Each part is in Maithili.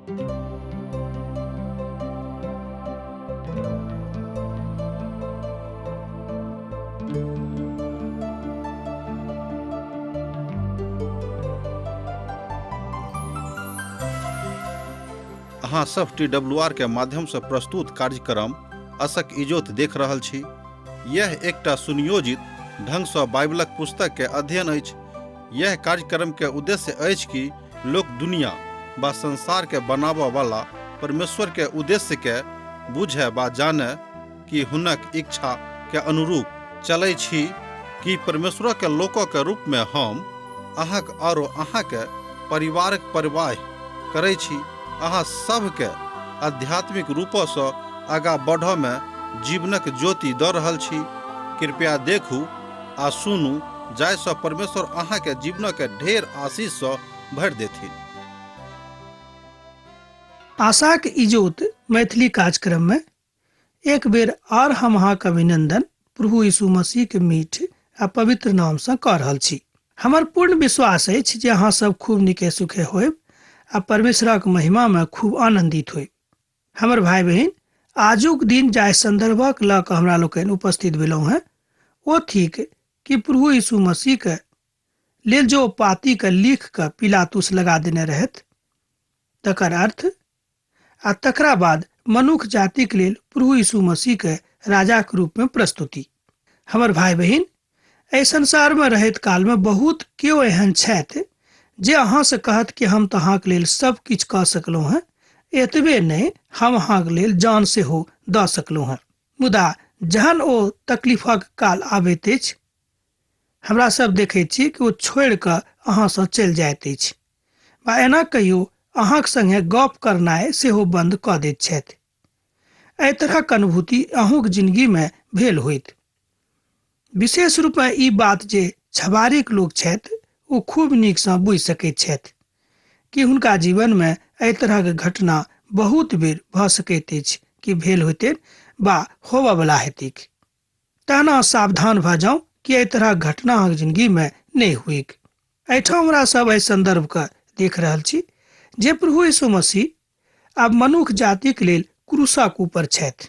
अहाँ सब TWR के माध्यम से प्रस्तुत कार्यक्रम असक इजोत देख रहल छी। यह एकटा सुनियोजित ढंग से बाइबलक पुस्तक के अध्ययन अछि। यह कार्यक्रम के उद्देश्य अछि कि लोक दुनिया बा संसार के बनाबऽ वाला परमेश्वर के उद्देश्य के बुझे बा जाने कि हुनक इच्छा के अनुरूप चलै छी कि परमेश्वर के लोकों के रूप में हम अहाँक और अहाँ के परिवारक परवाह करै छी। अहाँ सबके आध्यात्मिक रूपों से आगा बढ़ऽ में जीवनक ज्योति दऽ रहल छी। कृपया देखू आ सुनू जाहिसँ परमेश्वर अहाँ के जीवन के ढेर आशीष से भरि देथिन। आशाक इजोत मैथिली कार्यक्रम में एक बेर और हम अहाँक अभिनंदन प्रभु यीशु मसीह के मीठ आ पवित्र नाम से कऽ रहल छी। हमर पूर्ण विश्वास अछि जे अहाँ सब खूब नीके सुखे होयब आ परमेश्वरक महिमा में खूब आनंदित होयब। हमर भाई बहन, आजुक दिन जाय संदर्भक लऽ कऽ हमरा लोकनि उपस्थित भेलहुँ हैं ओ थिक कि प्रभु यीशु मसीह के लेल जो पाती के लिख के पिलातुस लगा देने रहत तकर अर्थ आ तकरा बाद मनुख जाति के लेल प्रभु यीशु मसीह के राजा के रूप में प्रस्तुति। हमर भाई बहन, एहि संसार में रहैत काल में बहुत केओ एहन छथि जे अहाँ से कहत कि हम तो अहाँ के लेल सब किछ कऽ सकलहुँ हैं, एतबे नहीं हम अहाँ के लेल जान से हो दऽ सकलहुँ हैं। मुदा जहन ओ तकलीफक काल आबैत अछि, हमरा सब देखैत छी कि ओ छोड़ि कऽ अहाँ से चलि जाइत अछि वा एना कहियो अहाँक संगे गप करनाइ सेहो बंद कऽ दैत छथि। एहि तरहक अनुभूति अहूँक जिंदगी में भेल होइत। विशेष रूप में ई बात जे छबारीक लोक छथि ओ खूब नीक सँ बुझि सकैत छथि कि हुनका जीवन में एहि तरहक घटना बहुत बेर भऽ सकैत अछि कि भेल होइते वा होबऽ वाला हेतिक। तहना सावधान भऽ जाउ कि एहि तरहक घटना अहाँक जिंदगी में नहि हुइक। एहिठाम हमरा सब एहि संदर्भ के देख रहल छी जे प्रभु यीशु मसीह आब मनुख जाति के लेल क्रूसक ऊपर छथि।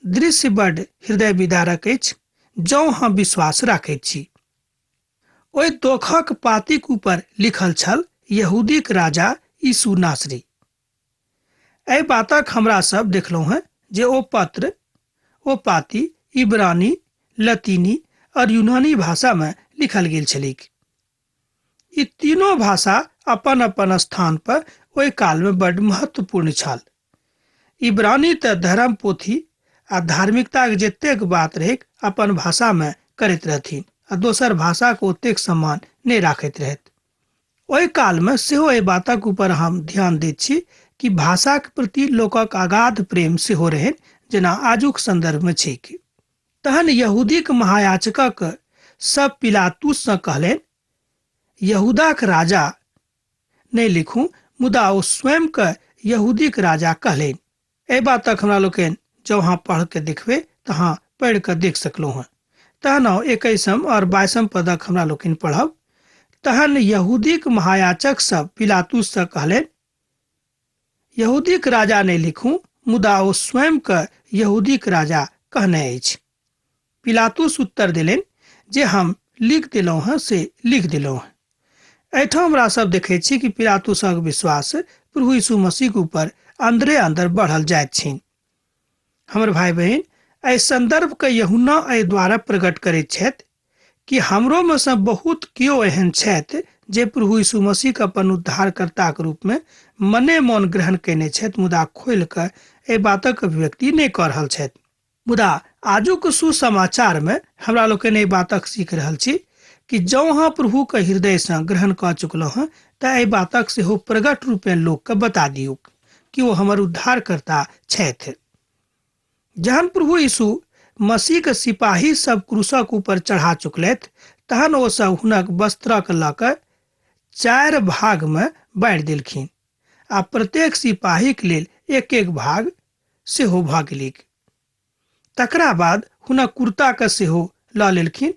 दृश्य बड़ हृदय विदारक अछि जँ अहाँ विश्वास राखैत छी। ओहि दोखक पातीक ऊपर लिखल छल, यहूदीक राजा यीशु नासरी। एहि बातक हमरा सब देखलहुँ हैं जे ओ पत्र ओ पाती इब्रानी, लतीनी और यूनानी भाषा में लिखल गेल छलिक। ई तीनों भाषा अपन अपन स्थान पर ओहि काल में बड़ महत्वपूर्ण छल। इब्रानी तऽ धर्म पोथी आ धार्मिकता के जतेक बात रहै अपन भाषा में करैत रहथिन आ दोसर भाषा को ओतेक सम्मान नहीं राखैत रहत। ओहि काल में सेहो एहि बातक ऊपर हम ध्यान दैत छी कि भाषा के प्रति लोकक अगाध प्रेम सेहो रहनि, जेना आजुक संदर्भ में छै। तहन यहूदीक महायाजकक सब पिलातुस सँ कहलनि, यहूदाक राजा नहीं लिखू, मुदा ओ स्वयं के यहूदीक राजा कहलनि। एहि बातक हमरा लोकनि जँ अहाँ पढ़ के देखबै तऽ अहाँ पढ़ि कऽ देख सकलहुँ हैं। तहन 21 और 22 पदक हमरा लोकनि पढ़ब। तहन यहूदीक महायाजक सब पिलातुस सँ कहलनि, यहूदीक राजा नहीं लिखू, मुदा ओ स्वयं के यहूदीक राजा कहने अछि। पिलातुस उत्तर देलनि जे हम लिख देलहुँ हैं से लिख देलहुँ हैं। एहिठाम हमरा सब देखै छी कि पिलातुसक विश्वास प्रभु यीशु मसीह के ऊपर अंदरे अंदर बढ़ल जाइत छनि। हमर भाई बहन, एहि संदर्भ के यूहन्ना एहि द्वारा प्रकट करैत छथि कि हमरो में से बहुत केओ एहन छथि जे प्रभु यीशु मसीह के अपन उद्धारकर्ता के रूप में मने मन ग्रहण केने छथि, मुदा खोलि कऽ एहि बातक अभिव्यक्ति नहि कऽ रहल छथि। मुदा आजुक सुसमाचार में हमरा लोकनि एहि बातक सीख रहल छी कि जँ अहाँ प्रभु के हृदय से ग्रहण कऽ चुकलहुँ हैं तऽ एहि बातक सेहो प्रगट रूपे लोक के बता दियौ कि वो हमर उद्धारकर्ता छथि। जहन प्रभु यीशु मसीह के सिपाही सब क्रूसक ऊपर चढ़ा चुकलथि, तहन ओ सब हुनक वस्त्रक लऽ कऽ 4 भाग में बाँटि देलखिन आ प्रत्येक सिपाही के लेल एक एक भाग सेहो भऽ गेलिक। तकरा बाद हुनक कुर्ता के सेहो लऽ लेलखिन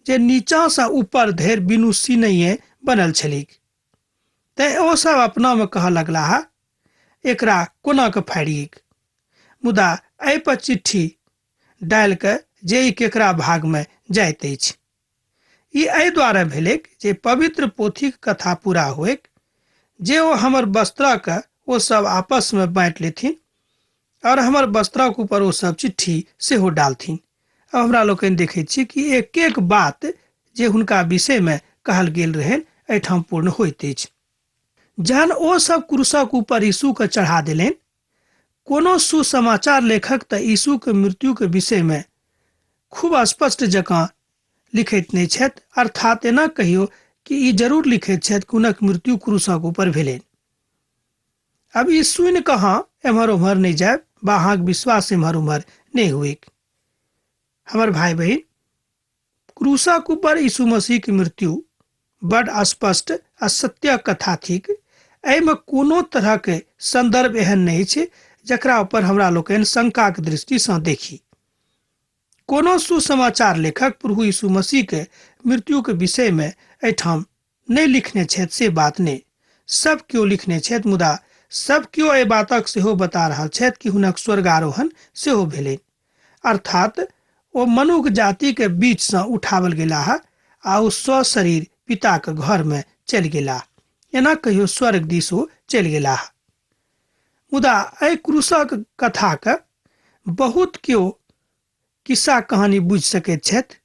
जे नीचा से ऊपर धरि बिनु सीनैये बनल छलिक। तैं ओ सब अपना में कहऽ लगलाह, एकरा कोना के फाड़िक, मुदा एहि पर चिट्ठी डालि के जे ई केकरा भाग में जाइत अछि। ई एहि दुआरे भेलैक जे पवित्र पोथीक कथा पूरा होइक, जे ओ हमर वस्त्रक ओ सब आपस में बाँटि लेथिन और हमर वस्त्रक ऊपर ओ सब चिट्ठी सेहो डालथिन। अब हमरा लोकनि देखैत छी कि एक एक बात जे हुनका विषय में कहल गेल रहनि एहिठाम पूर्ण होइत अछि। जहन ओ सब क्रूसक ऊपर यीशु के चढ़ा देलनि, कोनो सुसमाचार लेखक तऽ यीशु के मृत्यु के विषय में खूब स्पष्ट जकाँ लिखैत नहि छथि, अर्थात एना कहियो कि ई जरूर लिखैत छथि कि हुनक मृत्यु क्रूसक ऊपर भेलनि। अब ई सुनि कऽ अहाँ एम्हर उम्हर नहीं जायब, बा अहाँक विश्वास एम्हर उम्हर नहीं हुएक। हमर भाई बहन, क्रूसक ऊपर यीशु मसीह की मृत्यु बड़ स्पष्ट आ सत्य कथा थिक। एहिमे कोनो तरह के संदर्भ एहन नहीं छै जकरा ऊपर हमरा लोकनि शंका के दृष्टि सँ देखी। कोनो सुसमाचार लेखक प्रभु यीशु मसीह के मृत्यु के विषय में एठाम नहीं लिखने छथि से बात नहीं। सब क्यों लिखने छथि, मुदा सब क्यों एहि बातक सेहो बता रहल छथि कि हुनक स्वर्गारोहण सेहो भेलनि, अर्थात ओ मनुष्य जाति के बीच से उठावल गेलाह आ ओ स्वशरीर पिता के घर में चलि गेलाह, एना कहियो स्वर्ग दिस ओ चलि गेलाह। मुदा एहि क्रूसक कथा के बहुत क्यों किस्सा कहानी बुझि सकैत छथि,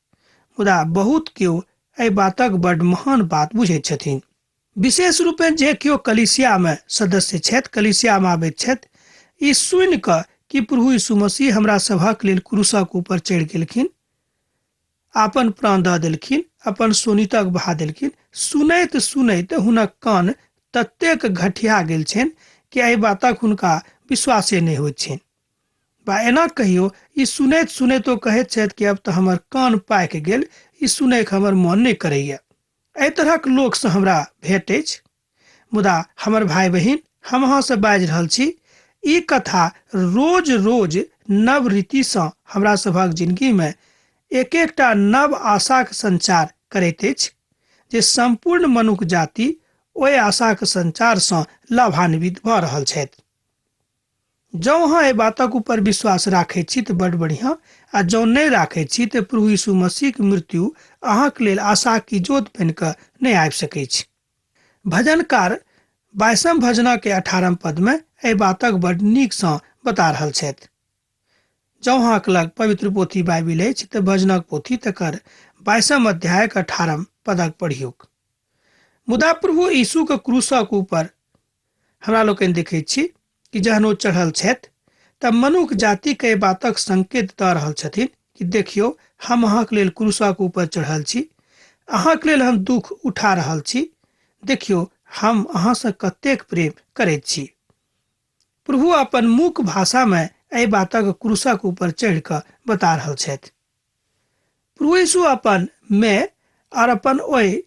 मुदा बहुत क्यों एहि बातक बड़ महान बात बुझैत छथिन। विशेष रूपें जे क्यों कलीसिया में सदस्य छथि, कलीसिया में आबैत छथि, ई सुनि कऽ कि प्रभु यीशु मसीह हमरा सभक लेल क्रूसक ऊपर चढ़ि गेलखिन, आपन प्राण दऽ देलखिन, अपन सोनीतक बहा देलखिन, सुनैत सुनैत हुनक कान ततेक घटिया गेल छनि कि एहि बातक हुनका विश्वासे नहीं होइत छनि। बा एना कहियो ई सुनैत सुनैत ओ कहैत छथि कि अब तऽ हमर कान पाकि गेल, ई सुनै के हमर मन नहीं करैया। एहि तरहक लोक से हमरा भेट अछि। मुदा हमर भाई बहिन, हम अहाँ से बाजि रहल छी, ई कथा रोज रोज नव रीति सँ हमरा सभक जिंदगी में एक एकटा नव आशाक संचार करैत अछि, जे संपूर्ण मनुष्य जाति ओहि आशाक संचार सँ लाभान्वित भऽ रहल छथि। जँ अहाँ एहि बातक ऊपर विश्वास राखैत छी तऽ बड़ बढ़िया, आ जँ नहीं राखैत छी तऽ प्रभु यीशु मसीह के मृत्यु अहाँक लेल आशा की जोत बनि कऽ नहीं आबि सकैत छै। भजनकार 22 भजन के 18 पद में एहि बातक बड़ नीक सँ बता रहल छथि। जँ अहाँक लग पवित्र पोथी बाइबिल अछि तऽ भजनक पोथी तकर 22 अध्याय के 18 पदक पढ़ियौक। मुदा प्रभु यीशु के क्रूसक ऊपर हमरा लोकनि देखैत छी कि जहन ओ चढ़ल छथि तऽ मनुष्य जाति के बातक संकेत दऽ रहल छथिन कि देखियौ, हम अहाँक लेल क्रूसक ऊपर चढ़ल छी, अहाँक लेल हम दुख उठा रहल छी, देखियौ हम अहाँ से कतेक प्रेम करैत छी। प्रभु अपन मुख भाषा में एहि बातक क्रूसक ऊपर चढ़ि कऽ बता रहल छथि। प्रभु यीशु अपन में और अपन ओहि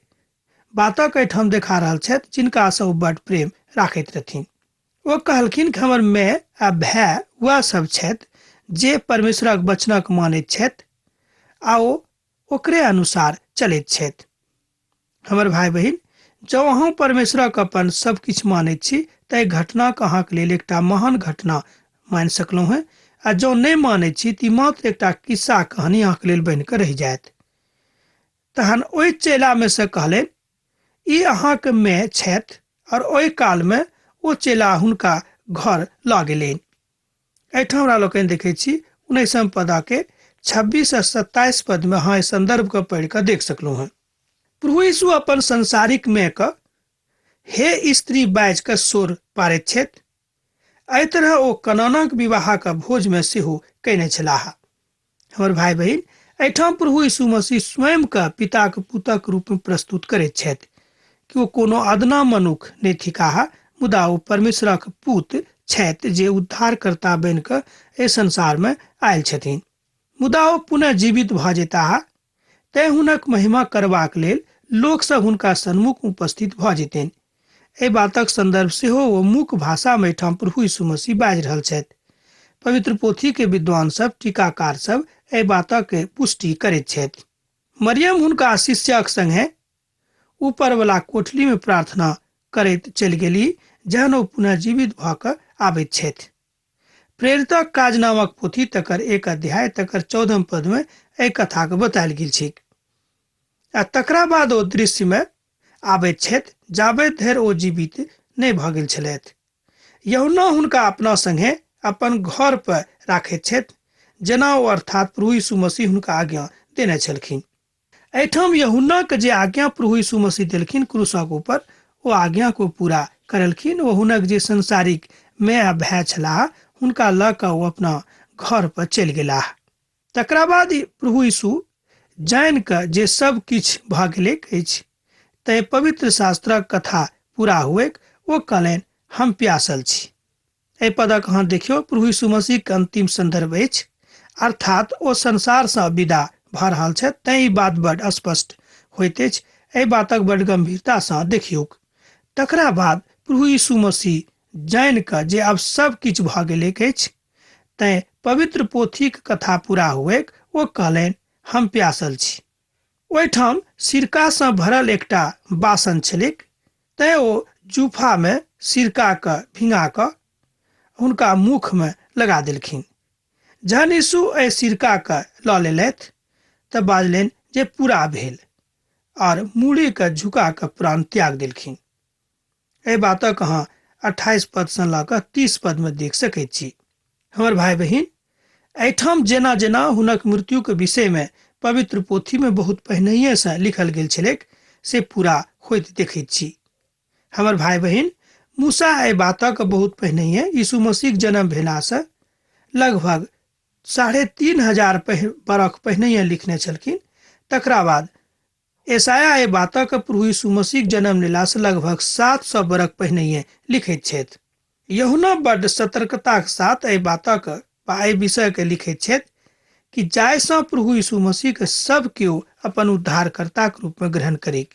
बातक एहिठाम देखा रहल छथि जिनका से ओ बड़ प्रेम राखैत रहथिन। ओ कहलखिन कि हमर माय आ भाय वह सब छथि जे परमेश्वरक वचनक मानैत छथि आ ओ ओकरे अनुसार चलैत छथि। हमर भाई बहिन, जँ अहाँ परमेश्वरक अपन सब किछु मानैत छी तऽ एहि घटनाक अहाँक लेल एकटा महान घटना मानि सकलहुँ हैं, आ जँ नहीं मानैत छी तऽ मात्र एकटा किस्सा कहानी अहाँक लेल बनि कऽ रहि जायत। तहन ओहि चेला में से कहलनि, ई अहाँक माय छथि, और ओहि काल में ओ चेला हुनका घर लऽ गेलनि। एहिठाम हमरा लोकनि देखैत छी 19 पद के 26 आ 27 पद में अहाँ संदर्भ के पढ़ि कऽ देख सकलहुँ हैं। प्रभु यीशु अपन संसारिक माय के हे स्त्री बाजि कऽ शोर पारैत छथि। एहि तरह ओ कनानाक विवाहक भोज में सेहो कयने छलाह। हमर भाई बहिन, एहिठाम प्रभु यीशु मसीह स्वयं के पिता के पुतक रूप में प्रस्तुत करैत छथि कि ओ कोनो अदना मनुष्य नहि थिकाह, मुदा ओ परमेश्वरक पुत छथि जे उद्धारकर्ता बनि कऽ एहि संसार में आयल छथिन। मुदा ओ पुनः जीवित भऽ जेताह, तैं हुनक महिमा करबाक लेल लोक सब हुनका सन्मुख उपस्थित भऽ जेतनि। एहि बातक संदर्भ सेहो ओ मुख्य भाषा में ठाम प्रभु यीशु मसीह बाजि रहल छथि। पवित्र पोथी के विद्वान सब, टीकाकार सब एहि बातक के पुष्टि करैत छथि। मरियम हुनका शिष्यक संगे ऊपर वाला कोठली में प्रार्थना करैत चलि गेली जहन ओ पुनः जीवित भऽ कऽ आबैत छथि। प्रेरितक काज नामक पोथी तकर 1 अध्याय तकर 14 पद में एहि कथाके बतायल गेल छै। आ तकरा बाद ओ दृश्य में आबैत छथि जाबैत धरि ओ जीवित नहि भऽ गेल छलथि। यूहन्ना हुनका अपना संगे अपन घर पर राखैत छथि, जेना ओ अर्थात प्रभु यीशु मसीह हुनका आज्ञा देने छलखिन। एहिठाम यूहन्ना के जे आज्ञा प्रभु यीशु मसीह देलखिन क्रूसक ऊपर, ओ आज्ञा को पूरा करलखिन। ओ हुनक जे संसारिक माय भाय छलाह हुनका लऽ कऽ ओ अपना घर पर चलि गेलाह। तकरा बाद प्रभु यीशु जानि कऽ जे सब किछु भऽ गेलै अछि, तैं पवित्र शास्त्रक कथा पूरा हुए ओ कहलनि, हम प्यासल छी। एहि पदक अहाँ देखियौ, प्रभु यीशु मसीह के अंतिम संदर्भ अछि, अर्थात ओ संसार से विदा भऽ रहल छथि। तैं ई बात बड़ स्पष्ट होइत अछि। एहि बातक बड़ गंभीरता से देखियौ। तकरा बाद प्रभु यीशु मसीह जानि कऽ जे आब सब किछु भऽ गेलै अछि, तैं पवित्र पोथीक कथा पूरा हुए ओ कहलनि, हम प्यासल छी। ओहिठाम सिरका से भरल एकटा बासन छलैक, तैं ओ जूफा में सिरका के भिंगा कऽ हुनका मुख में लगा देलखिन। जहन यीशु एहि सिरका के लऽ लेलथि तऽ बाजलनि जे पूरा भेल, और मूड़ी के झुका कऽ प्राण त्याग देलखिन। एहि बातक अहाँ 28 पद से लऽ कऽ 30 पद में देख सकैत छी। हमर भाई बहिन, एहिठाम जेना जेना हुनक मृत्यु के विषय में पवित्र पोथी में बहुत पहिनहिए से लिखल गेल छलैक, से पूरा होइत देखैत छी। हमर भाई बहिन, मूसा एहि बातक बहुत पहिनहिए यीशु मसीह जन्म भेला से लगभग 3500 बरख पहिनहिए लिखने छलखिन। तकरा बाद एसाया एहि बातक प्रभु यीशु मसीह जन्म लेला से लगभग 700 बरख पहिनहिए लिखैत छथि। यूहन्ना बड्ड सतर्कताक साथ एहि बातक एहि विषय के लिखैत छथि कि जाहिसँ प्रभु यीशु मसीह के सब केओ अपन उद्धारकर्ता के रूप में ग्रहण करे।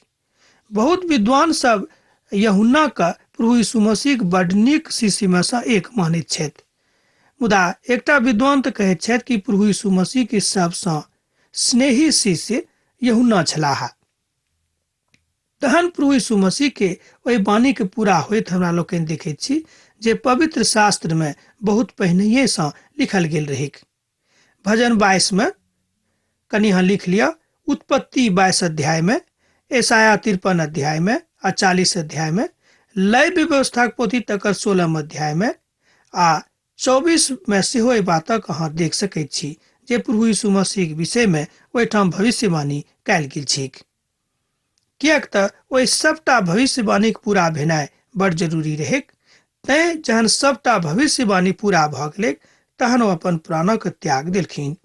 बहुत विद्वान सब यूहन्ना के प्रभु यीशु मसीह बड्ड नीक शिष्य में से एक मानैत छथि। मुदा एकटा विद्वान तऽ कहैत छथि कि प्रभु यीशु मसीह के सबसँ स्नेही शिष्य यूहन्ना छलाह। तहन प्रभु यीशु मसीह के ओहि वाणी के पूरा होइत हमरा लोकनि देखैत छी जे पवित्र शास्त्र में बहुत पहिनहिए से लिखल गेल रहे। भजन 22 में कनि अहाँ लिख लिया, उत्पत्ति 22 अध्याय में, एसाया 53 अध्याय में आ 40 अध्याय में, लय व्यवस्था पोथी तकर 16 अध्याय में आ 24 में सेहो एहि बातक अहाँ देख सकैत छी जे प्रभु यीशु मसीह के विषय में ओहिठाम भविष्यवाणी कयल गेल छै। किएक तऽ ओहि सबटा भविष्यवाणी पूरा भेनाइ बड़ जरूरी रहे। तैं जहन सबटा भविष्यवाणी पूरा भऽ गेलै तहन ओ अपन प्राणक त्याग देलखिन।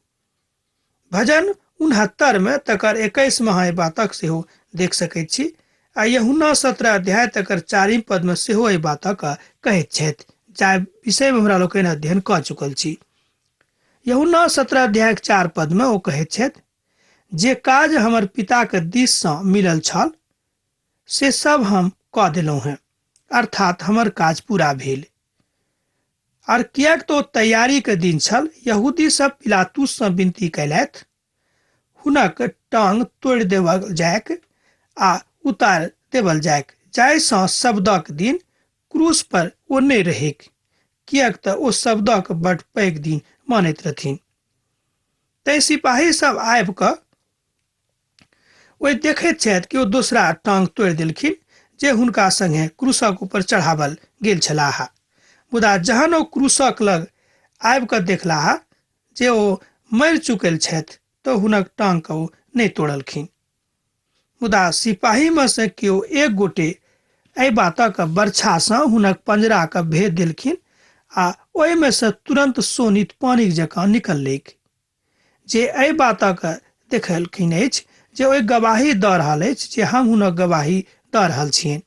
भजन 69 में तकर 21 में एहि बातक सेहो देख सकैत छी। आ यूहन्ना 17 अध्याय तकर 4 पद में सेहो एहि बातक कहैत छथि, जाहि विषय में हमरा लोकनि अध्ययन कऽ चुकल छी। यूहन्ना 17 अध्याय 4 पद में ओ कहैत छथि, जे काज हमर पिता के दिस से मिलल छल से सब हम कऽ देलहुँ हैं, अर्थात हमर काज पूरा भेल। और किएक तो तैयारी के दिन छल, यहूदी सब पिलातुस से विनती कयलथि हुनक टांग तोड़ि देवल जायक आ उतार देवल जायक, जाहिसँ शब्दक दिन क्रूस पर ओ नहि रहे, किएक तऽ ओ शब्दक बड़ पैघ दिन मानैत रहथिन। तैं सिपाही सब आबि कऽ ओहि देखैत छथि कि ओ दूसरा टांग तोड़ि देलखिन जे हुनका संगे क्रूसक ऊपर चढ़ावल गेल छलाह। मुदा जहन ओ क्रूसक लग आबि कऽ देखलाह जे ओ मरि चुकल छथि तऽ हुनक टांग के ओ नहि तोड़लखिन। मुदा सिपाही में से केओ एक गोटे एहि बातक बरछा से हुनक पंजरा के भेद देलखिन आ ओहि में से तुरंत सोनित पानी जकाँ निकललैक, जे एहि बातक देखलखिन अछि जे ओहि गवाही दऽ रहल अछि जे हम हुनक गवाही दऽ रहल छियनि।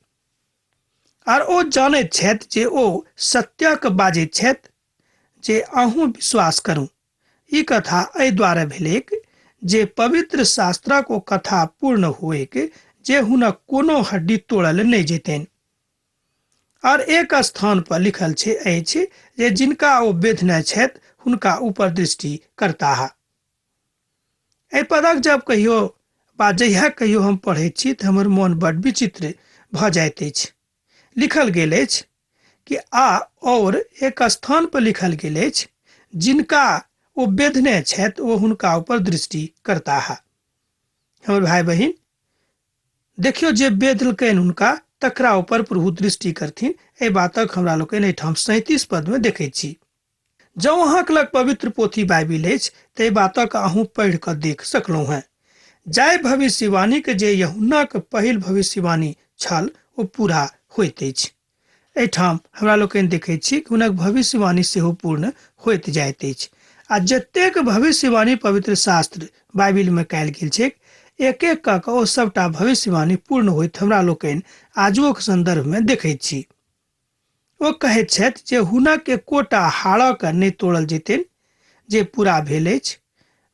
और ओ जानैत छथि जे ओ सत्यक बाजैत छथि, जे अहूँ विश्वास करू। ई कथा एहि द्वारे भेलैक जे पवित्र शास्त्रक ओ कथा पूर्ण होएक जे हुनक कोनो हड्डी तोड़ल नहि जेतनि। और एक स्थान पर लिखल अछि जे जिनका ओ बेधने छथि हुनका ऊपर दृष्टि करताह। एहि पदक जब कहियो बा जहिया कहियो हम पढ़ैत छी तऽ हमर मोन बड़ विचित्र भऽ जाइत अछि। लिखल गेल अछि कि और एक स्थान पर लिखल गेल अछि, जिनका ओ बेधने छथि ओ हुनका ऊपर दृष्टि करता है। हमर भाई बहिन, देखियो जे बेधलकनि हुनका तकरा ऊपर प्रभु दृष्टि करथिन। एहि बातक हमरा लोकनि एहिठाम 37 पद में देखै छी। जँ अहाँक लग पवित्र पोथी बाइबिल अछि तऽ एहि बातक अहूँ पढ़ि कऽ देख सकलहुँ हैं। जाहि भविष्यवाणी के जे यूहन्ना के पहिल भविष्यवाणी छल ओ पूरा होइत अछि। एहिठाम हमरा लोकनि देखै छी कि हुनक भविष्यवाणी सेहो पूर्ण होइत जाइत अछि। आ जतेक भविष्यवाणी पवित्र शास्त्र बाइबिल में कयल गेल छै, एक एक कऽ ओ सबटा भविष्यवाणी पूर्ण होइत हमरा लोकनि आजुक संदर्भ में देखैत छी। ओ कहैत छथि जे हुनक एकोटा हाड़क नहि तोड़ल जेतनि, जे पूरा भेल अछि।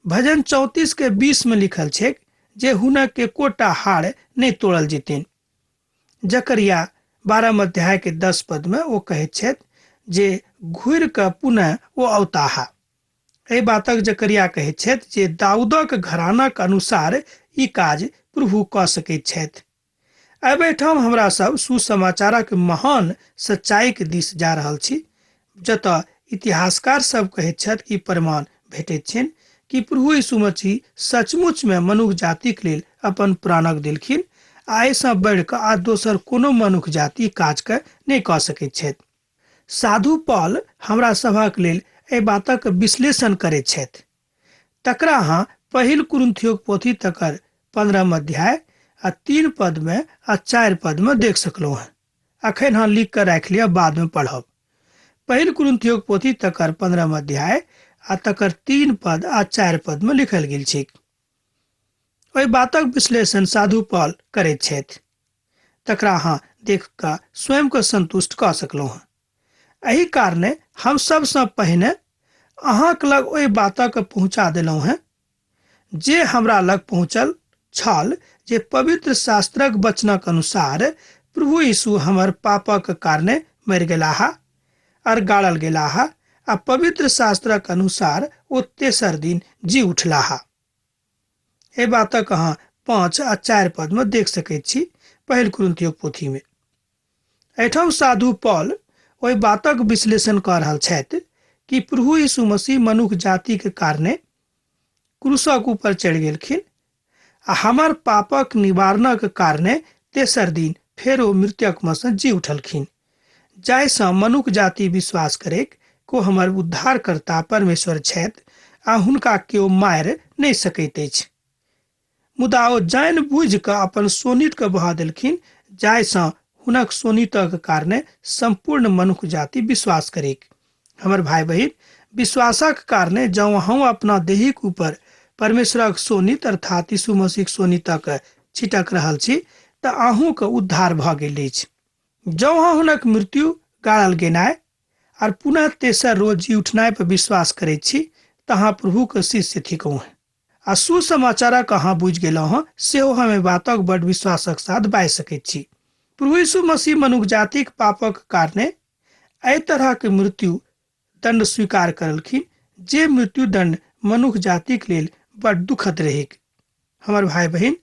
भजन 34 के 20 में लिखल छै जे हुनक एकोटा हाड़ नहि तोड़ल जेतनि। जकरिया 12 अध्याय के 10 पद में ओ कहैत छथि जे घुरि कऽ पुनः ओ अवताहा। एहि बातक जकरिया कहैत छथि जे दाऊदक घरानाक अनुसार ई काज प्रभु कऽ सकैत छथि। अब एहिठाम हमरा सब सुसमाचारक महान सच्चाई के दिस जा रहल छी, जतऽ इतिहासकार सब कहैत छथि कि प्रमाण भेटैत छनि कि प्रभु यीशु मसीह सचमुच में मनुष्य जातिक लेल अपन प्राणक देलखिन। आ एहिसँ बढ़ि कऽ आ दोसर कोनो मनुष्य जाति काज के नहि कऽ सकैत छथि। साधु पॉल हमरा सभक लेल एहि बातक विश्लेषण करैत छथि। तकरा अहाँ पहिल कुरिन्थियोक पोथी तकर 15 अध्याय आ 3 पद में आ 4 पद में देख सकलहुँ हैं। अखन हाँ लिख कर राखि लिअ, बाद में पढ़ब। पहिल कुरिन्थियोक पोथी तकर 15 अध्याय आ तकर 3 पद आ 4 पद में लिखल गेल छै। ओहि बातक विश्लेषण साधु पॉल करैत छथि। तकरा अहाँ देख कऽ स्वयं के संतुष्ट कऽ सकलहुँ हैं। एहि कारणे हम सबसँ पहिने अहाँक लग ओहि बातक पहुँचा देलहुँ हैं जे हमरा लग पहुँचल छल, जे पवित्र शास्त्रक वचनक अनुसार प्रभु यीशु हमर पापक कारणे मरि गेलाह और गाड़ल गेलाह, आ पवित्र शास्त्रक अनुसार ओ तेसर दिन जी उठलाह। एहि बातक अहाँ 5 आ 4 पद में देख सकैत छी पहिल कुरिन्थियोक पोथी में। एहिठाम साधु पॉल ओहि बातक विश्लेषण कऽ रहल छथि कि प्रभु यीशु मसीह मनुष्य जाति के कारणे क्रूसक ऊपर चढ़ि गेलखिन आ हमर पापक निवारणक कारणे तेसर दिन फेर ओ मृतक में से जी उठलखिन, जाहिसँ मनुष्य जाति विश्वास करैक को हमर उद्धारकर्ता परमेश्वर छथि आ हुनका केओ मारि नहि सकैत अछि। मुदा ओ जानि बुझि कऽ अपन सोनित के बहा देलखिन, जाहिसँ हुनक सोनितक कारणे संपूर्ण मनुष्य जाति विश्वास करेक। हमर भाई बहिन, विश्वासक कारणे जँ हम अपना देहिक ऊपर परमेश्वरक सोनित अर्थात यीशु मसीह सोनितक छिटक रहल छी तऽ अहूँ के उद्धार भऽ गेल अछि। जँ हुनक मृत्यु, गाड़ल गेनाइ और पुनः तेसर रोज जी उठनाइ पर विश्वास करैत छी तऽ अहाँ प्रभु के शिष्य थिकहुँ हैं। आ सुसमाचारक अहाँ बुझि गेलहुँ हैं, सेहो हम एहि बातक बड़ विश्वासक साथ बाजि सकैत छी। प्रभु यीशु मसीह मनुष्य जातिक पापक कारणे एहि तरह के मृत्यु दंड स्वीकार करलखिन, जे मृत्यु दंड मनुष्य जातिक लेल बड़ दुखद रहेक। हमर भाई बहिन,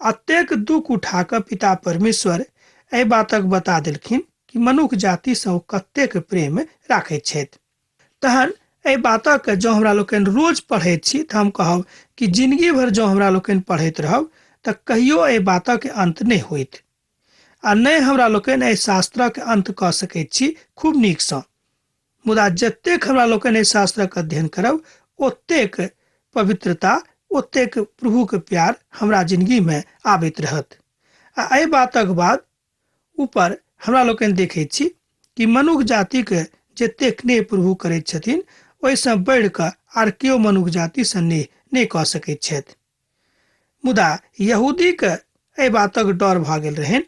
अतेक दुख उठा कऽ पिता परमेश्वर एहि बातक बता देलखिन कि मनुष्य जाति सँ कतेक प्रेम राखैत छथि। तहन एहि बातक जँ हमरा लोकनि रोज पढ़ैत छी तऽ हम कहब कि जिंदगी भर जँ हमरा लोकनि पढ़ैत रहब तऽ कहियो एहि बातक अंत नहि होइत, आ नहि हमरा लोकनि एहि शास्त्रक अंत कऽ सकैत छी खूब नीकसँ। मुदा जतेक हमरा लोकनि एहि शास्त्रक अध्ययन करब, ओतेक पवित्रता, ओतेक प्रभु के प्यार हमरा जिंदगी में आबैत रहत। आ एहि बातक बाद ऊपर हमरा लोकनि देखैत छी कि मनुष्य जाति के जतेक स्नेह प्रभु करैत छथिन, ओहिसँ बढ़ि कऽ आर केओ मनुष्य जाति सँ स्नेह नहि कऽ सकैत छथि। मुदा यहूदी के एहि बातक डर भऽ गेल रहनि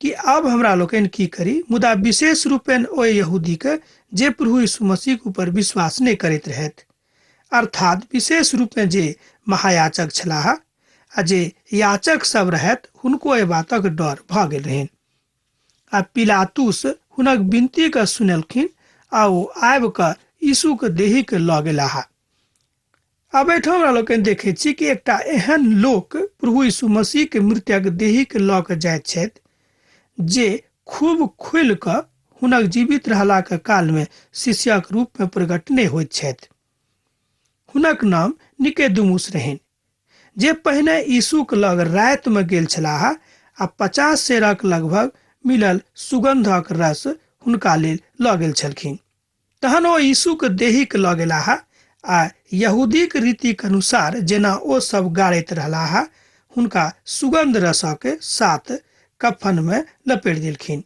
कि अब हमरा लोकनि की करी। मुदा विशेष रूपेण ओहि यहूदी के जे प्रभु यीशु मसीह ऊपर विश्वास नहि करैत रहथि, अर्थात विशेष रूपेण जे महायाचक छलाह आ जे याचक सब रहथि, हुनको एहि बातक डर भऽ गेल रहनि। आ पिलातुस हुनक विनती के सुनलखिन आ ओ आबि कऽ यीशु के देही के लऽ गेलाह। अब एहिठाम हमरा लोकनि देखैत छी कि एकटा एहन लोक प्रभु यीशु मसीह के मृतक देही के लऽ कऽ जाइत छथि, जे खूब खुलि कऽ हुनक जीवित रहलाक काल में शिष्यक रूप में प्रकट नहीं होइत छथि। हुनक नाम निकेदेमुस रहनि, जे पहिने यीशुक लग राति में गेल छलाह आ 50 सेरक लगभग मिलल सुगंधक रस हुनका लेल लऽ गेल छलखिन। तहन ओ यीशुक देहीक लऽ गेलाह आ यहूदीक रीतिक अनुसार जेना ओ सब गाड़ैत रहलाह हुनका सुगंध रसक साथ कफन में लपेट देलखिन।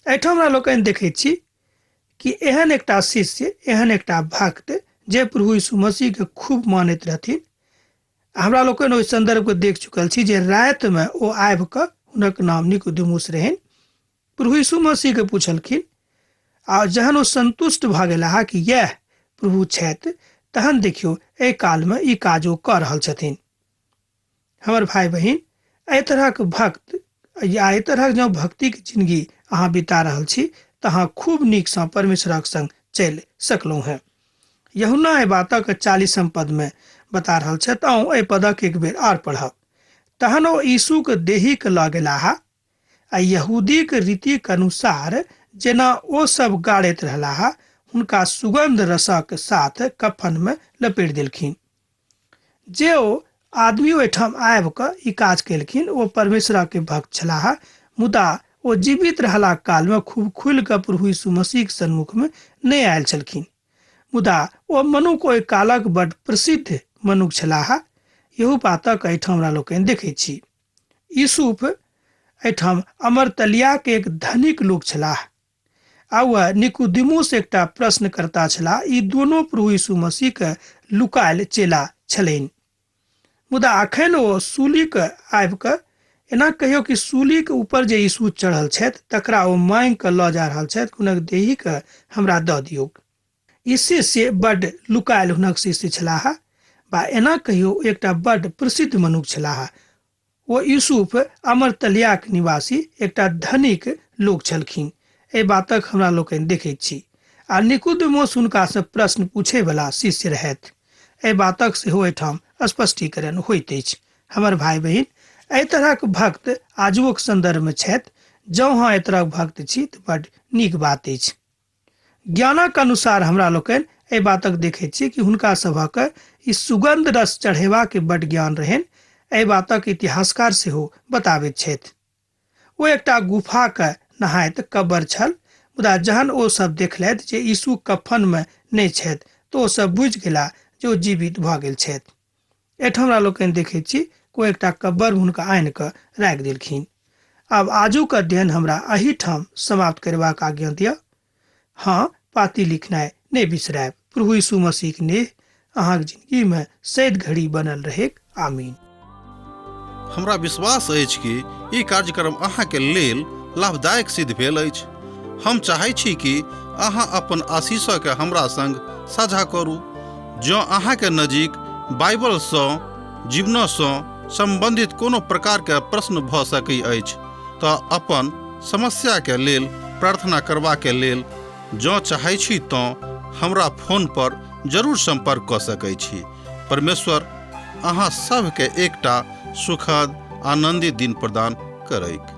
एहिठाम हमरा लोकनि देखैत छी कि एहन एकटा शिष्य, एहन एकटा भक्त जे प्रभु यीशु मसीह के खूब मानैत रहथिन। हमरा लोकनि ओहि संदर्भ को देख चुकल छी जे राति में ओ आबि कऽ, हुनक नाम निकोदेमुस रहनि, प्रभु यीशु मसीह के पूछलखिन आ जहन ओ संतुष्ट भऽ गेलाह कि यह प्रभु छथि, तहन देखियौ एहि काल में ई काज ओ कऽ रहल छथिन। हमर भाई बहिन, एहि तरहक भक्त या एहि तरहक जँ भक्ति के जिंदगी अहाँ बिता रहल छी तऽ अहाँ खूब नीक सँ परमेश्वरक संग चलि सकलहुँ हैं। यूहन्ना एहि बातक 40 पद में बता रहल छथि। आउ एहि पदक एक बेर आर पढ़ब। तहन ओ यीशुक देहीक लऽ गेलाह आ यहूदीक रीतिक अनुसार जेना ओ सब गाड़ैत रहलाह हुनका सुगंध रसक साथ कफन में लपेट देलखिन। जे ओ आदमी ओहिठाम आबि कऽ ई काज केलखिन ओ परमेश्वरक के भक्त छलाह, मुदा ओ जीवित रहला काल में खूब खुलि कऽ प्रभु यीशु मसीह के सन्मुख में नहि आयल छलखिन। मुदा ओ मनुख ओहि कालक बड़ प्रसिद्ध मनुख छलाह। यहू बातक एहिठाम हमरा लोकनि देखैत छी। यूसुफ एहिठाम अमरतलिया के एक धनिक लोक छलाह आ वह निकोदेमुस एकटा प्रश्नकर्ता छलाह। ई दोनों प्रभु यीशु मसीह के लुकायल चेला छलनि। मुदा अखन ओ सूली के आबि कऽ, एना कहियो कि सूली के ऊपर जे यीशु चढ़ल छथि तकरा ओ मांगि कऽ लऽ जा रहल छथि, हुनक देही के हमरा दऽ दियौ। ई शिष्य बड्ड लुकायल हुनक शिष्य छलाह, बा एना कहियो एकटा बड्ड प्रसिद्ध मनुख छलाह। ओ यूसुफ अमरतलियाक निवासी एकटा धनिक लोक छलखिन। एहि बातक हमरा लोकनि देखैत छी। आ निकोदेमुस हुनका से प्रश्न पूछे वाला शिष्य रहथि। एहि बातक सेहो एहिठाम स्पष्टीकरण होइत अछि। हमर भाई बहिन, एहि तरहक भक्त आजुक संदर्भ में छथि। जँ अहाँ एहि तरहक भक्त छी तऽ बड्ड नीक बात अछि। ज्ञानक अनुसार हमरा लोकनि एहि बातक देखैत छी कि हुनका सभक ई सुगंध रस चढ़ेबा के बड्ड ज्ञान रहनि। एहि बातक इतिहासकार सेहो बताबैत छथि। ओ एकटा गुफा के नहायत कब्र छल, मुदा जहन ओ सब देखलथि जे यीशु कफन में नहि छथि तऽ ओ सब बुझि गेला जे ओ जीवित भऽ गेल छथि। एहिठाम हमरा लोकनि देखैत छी कि ओ एकटा कब्र हुनका आनि कऽ राखि देलखिन। आब आजुक अध्ययन हमरा एहिठाम समाप्त करबाक आज्ञा दिअ। हाँ, पाती लिखनाइ नहि बिसरायब। प्रभु यीशु मसीह के नेह अहाँक जिंदगी में सैद घड़ी बनल रहेक। आमीन। हमरा विश्वास अछि कि ई कार्यक्रम अहाँके लेल लाभदायक सिद्ध भेल अछि। हम चाहै छी कि अहाँ अपन आशीषके हमरा संग साझा करू। जँ अहाँके नजीक बाइबलसँ, जीवनसँ संबंधित कोनो प्रकारके प्रश्न भऽ सकैत अछि तऽ अपन समस्याके लेल प्रार्थना करबाके लेल जँ चाहै छी तऽ हमरा फोन पर जरूर संपर्क कऽ सकैत छी। परमेश्वर अहाँ सबके एकटा सुखद आनंदित दिन प्रदान करैक।